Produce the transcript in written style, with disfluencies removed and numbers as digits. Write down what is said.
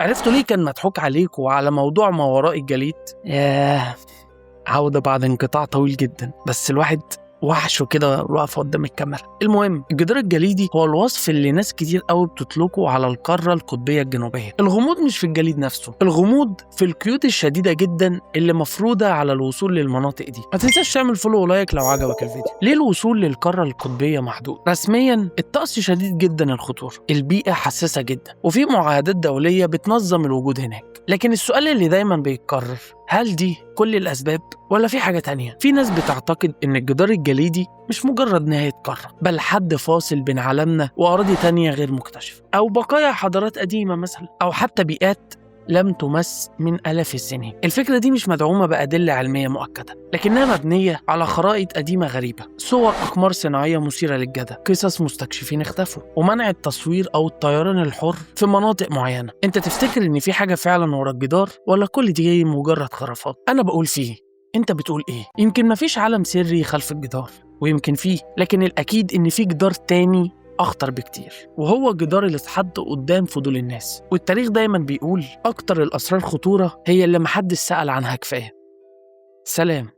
عرفتوا ليه كان مضحوك عليكم وعلى موضوع ما وراء الجليد؟ عودة بعد انقطاع طويل جدا، بس الواحد وحشه كده واقف قدام الكاميرا. المهم، الجدار الجليدي هو الوصف اللي ناس كتير قوي بتطلقه على القارة القطبية الجنوبية. الغموض مش في الجليد نفسه، الغموض في القيود الشديدة جدا اللي مفروضة على الوصول للمناطق دي. ما تنساش تعمل فولو ولايك لو عجبك الفيديو. ليه الوصول للقارة القطبية محدود؟ رسميا الطقس شديد جدا الخطورة، البيئة حساسة جدا، وفي معاهدات دولية بتنظم الوجود هناك. لكن السؤال اللي دايما بيتكرر، هل دي كل الأسباب ولا في حاجة تانية؟ في ناس بتعتقد إن الجدار الجليدي مش مجرد نهاية قارة، بل حد فاصل بين عالمنا وأراضي تانية غير مكتشفة، أو بقايا حضارات قديمة مثلا، أو حتى بيئات لم تمس من آلاف السنين. الفكرة دي مش مدعومة بأدلة علمية مؤكدة، لكنها مبنية على خرائط قديمة غريبة، صور أقمار صناعية مثيرة للجدل، قصص مستكشفين اختفوا، ومنع التصوير أو الطيران الحر في مناطق معينة. أنت تفتكر إن في حاجة فعلا ورا الجدار، ولا كل دي مجرد خرافات؟ أنا بقول فيه، أنت بتقول إيه؟ يمكن مفيش عالم سري خلف الجدار، ويمكن فيه، لكن الأكيد إن في جدار تاني أخطر بكتير، وهو الجدار اللي اتحط قدام فضول الناس. والتاريخ دايما بيقول أكتر الأسرار خطورة هي اللي محدش سأل عنها كفاية. سلام.